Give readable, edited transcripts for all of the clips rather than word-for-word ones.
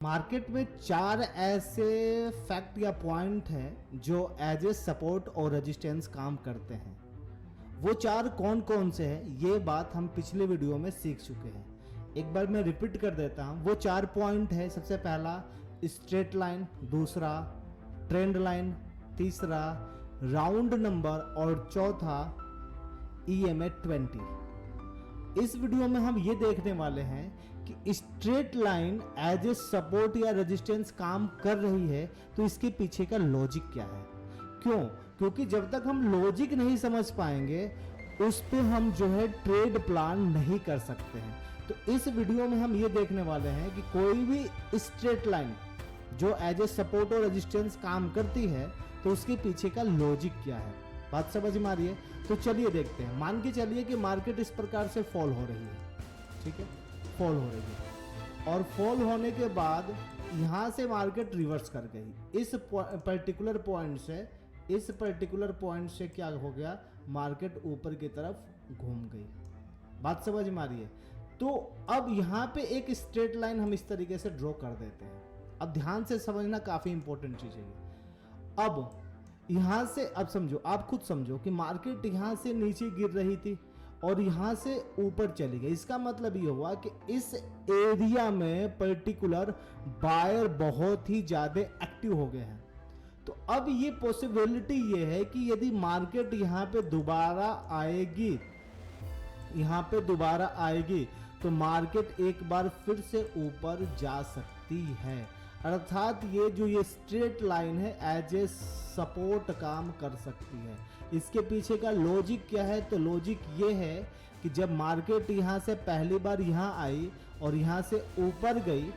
Market में चार ऐसे फैक्ट या पॉइंट हैं जो एज ए सपोर्ट और रेजिस्टेंस काम करते हैं। वो चार कौन कौन से हैं ये बात हम पिछले वीडियो में सीख चुके हैं। एक बार मैं रिपीट कर देता हूं। वो चार पॉइंट है, सबसे पहला स्ट्रेट लाइन, दूसरा ट्रेंड लाइन, तीसरा राउंड नंबर और चौथा EMA 20। इस वीडियो में हम ये देखने वाले हैं कि straight line as a support या रेजिस्टेंस काम कर रही है तो इसके पीछे का लॉजिक क्या है। क्योंकि जब तक हम लॉजिक नहीं समझ पाएंगे उस पे हम जो है ट्रेड प्लान नहीं कर सकते हैं। तो इस वीडियो में हम ये देखने वाले हैं कि कोई भी स्ट्रेट लाइन जो एज ए सपोर्ट और रेजिस्टेंस काम करती है तो उसके पीछे का लॉजिक क्या है। बात समझ में आ रही है? तो चलिए देखते हैं। मान के चलिए कि मार्केट इस प्रकार से फॉल हो रही है, ठीक है, फॉल हो रही है और फॉल होने के बाद यहां से मार्केट रिवर्स कर गई। इस पर्टिकुलर पॉइंट से क्या हो गया, मार्केट ऊपर की तरफ घूम गई। बात समझ में आ रही है? तो अब यहां पे एक स्ट्रेट लाइन हम इस तरीके से ड्रॉ कर देते हैं। अब ध्यान से समझना, काफी इंपॉर्टेंट चीज है ये। अब यहां से, अब समझो, आप खुद समझो कि मार्केट यहां से नीचे गिर रही थी और यहां से ऊपर चली गई। इसका मतलब ये हुआ कि इस एरिया में पर्टिकुलर बायर बहुत ही ज्यादा एक्टिव हो गए हैं। तो अब ये पॉसिबिलिटी ये है कि यदि मार्केट यहां पे दोबारा आएगी तो मार्केट एक बार फिर से ऊपर जा सकती है। अर्थात ये स्ट्रेट लाइन है एज ए सपोर्ट काम कर सकती है। इसके पीछे का लॉजिक क्या है? तो लॉजिक ये है कि जब मार्केट यहां से पहली बार यहां आई और यहां से ऊपर गई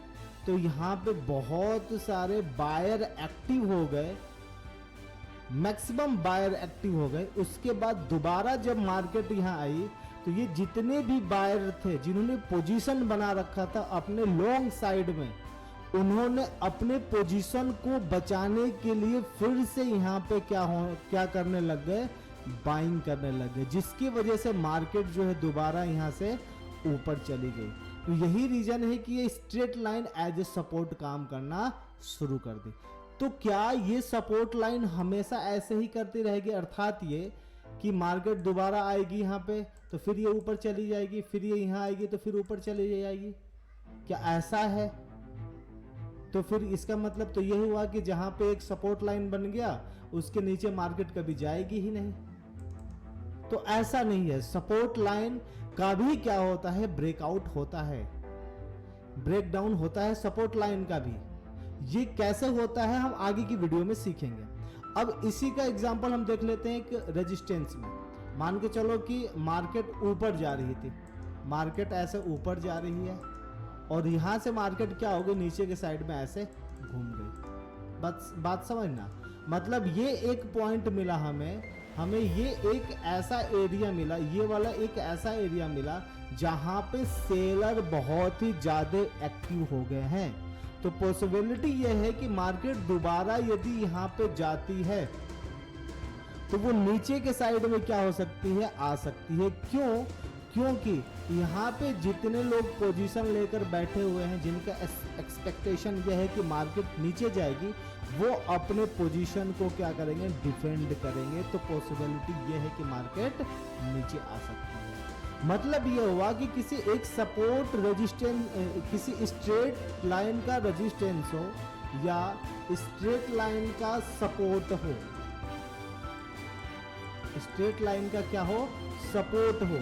तो यहां पे बहुत सारे बायर एक्टिव हो गए, मैक्सिमम बायर एक्टिव हो गए। उसके बाद दोबारा जब मार्केट यहां आई तो ये जितने भी बायर थे जिन्होंने पोजीशन बना रखा था अपने लॉन्ग साइड में, उन्होंने अपने पोजीशन को बचाने के लिए फिर से यहां पे क्या करने लग गए, बाइंग करने लग गए, जिसकी वजह से मार्केट जो है दोबारा यहां से ऊपर चली गई। तो यही रीजन है कि ये straight line as a support काम करना शुरू कर दी। तो क्या ये सपोर्ट लाइन हमेशा ऐसे ही करती रहेगी? अर्थात ये कि मार्केट दोबारा आएगी यहां पे तो फिर ये ऊपर चली जाएगी, फिर ये यहां आएगी तो फिर ऊपर चली जाएगी? क्या ऐसा है? तो फिर इसका मतलब तो यही हुआ कि जहां पे एक सपोर्ट लाइन बन गया उसके नीचे मार्केट कभी जाएगी ही नहीं। तो ऐसा नहीं है। सपोर्ट लाइन का भी क्या होता है, ब्रेकआउट होता है, ब्रेकडाउन होता है सपोर्ट लाइन का भी। ये कैसे होता है हम आगे की वीडियो में सीखेंगे। अब इसी का एग्जांपल हम देख लेते हैं एक रेजिस्टेंस में। मान के चलो कि मार्केट ऊपर जा रही थी, मार्केट ऐसे ऊपर जा रही है और यहां से मार्केट क्या हो गई, नीचे के साइड में ऐसे घूम गई। बात समझना, मतलब ये एक पॉइंट मिला हमें ये एक ऐसा एरिया मिला, ये वाला एक ऐसा एरिया मिला जहां पे सेलर बहुत ही ज्यादा एक्टिव हो गए हैं। तो पॉसिबिलिटी ये है कि मार्केट दोबारा यदि यहां पे जाती है तो वो नीचे के साइड में क्या हो सकती है, आ सकती है। क्योंकि यहाँ पे जितने लोग पोजीशन लेकर बैठे हुए हैं, जिनका एक्सपेक्टेशन यह है कि मार्केट नीचे जाएगी, वो अपने पोजीशन को क्या करेंगे, डिफेंड करेंगे। तो पॉसिबिलिटी यह है कि मार्केट नीचे आ सकती है। मतलब यह हुआ कि किसी एक सपोर्ट रेजिस्टेंस, किसी स्ट्रेट लाइन का रेजिस्टेंस हो या स्ट्रेट लाइन का सपोर्ट हो, स्ट्रेट लाइन का क्या हो, सपोर्ट हो,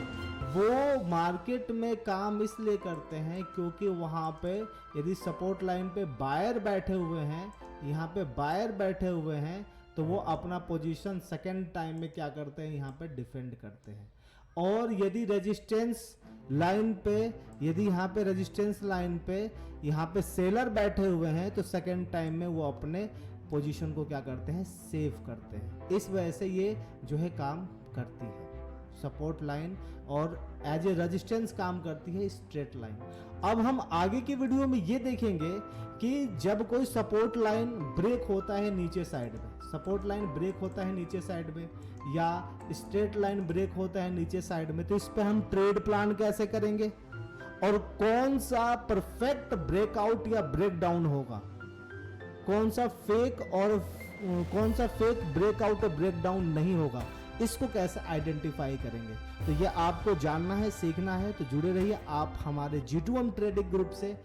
वो मार्केट में काम इसलिए करते हैं क्योंकि वहां पे यदि सपोर्ट लाइन पे बायर बैठे हुए हैं, यहाँ पे बायर बैठे हुए हैं, तो वो अपना पोजीशन सेकेंड टाइम में क्या करते हैं, यहाँ पे डिफेंड करते हैं। और यदि रेजिस्टेंस लाइन पे, यदि यहाँ पे रेजिस्टेंस लाइन पे यहाँ पे सेलर बैठे हुए हैं तो सेकेंड टाइम में वो अपने पोजीशन को क्या करते हैं, सेव करते हैं। इस वजह से ये जो है काम करती है सपोर्ट लाइन और एज ए रेजिस्टेंस काम करती है स्ट्रेट लाइन। अब हम आगे की वीडियो में ये देखेंगे कि जब कोई सपोर्ट लाइन ब्रेक होता है नीचे साइड में, सपोर्ट लाइन ब्रेक होता है नीचे साइड में या स्ट्रेट लाइन ब्रेक होता है नीचे साइड में, तो इस पे हम ट्रेड प्लान कैसे करेंगे। और कौन सा परफेक्ट ब्रेकआउट या ब्रेकडाउन होगा, कौन सा फेक ब्रेकआउट और ब्रेकडाउन नहीं होगा, इसको कैसे आइडेंटिफाई करेंगे। तो ये आपको जानना है, सीखना है, तो जुड़े रहिए आप हमारे G2M ट्रेडिंग ग्रुप से।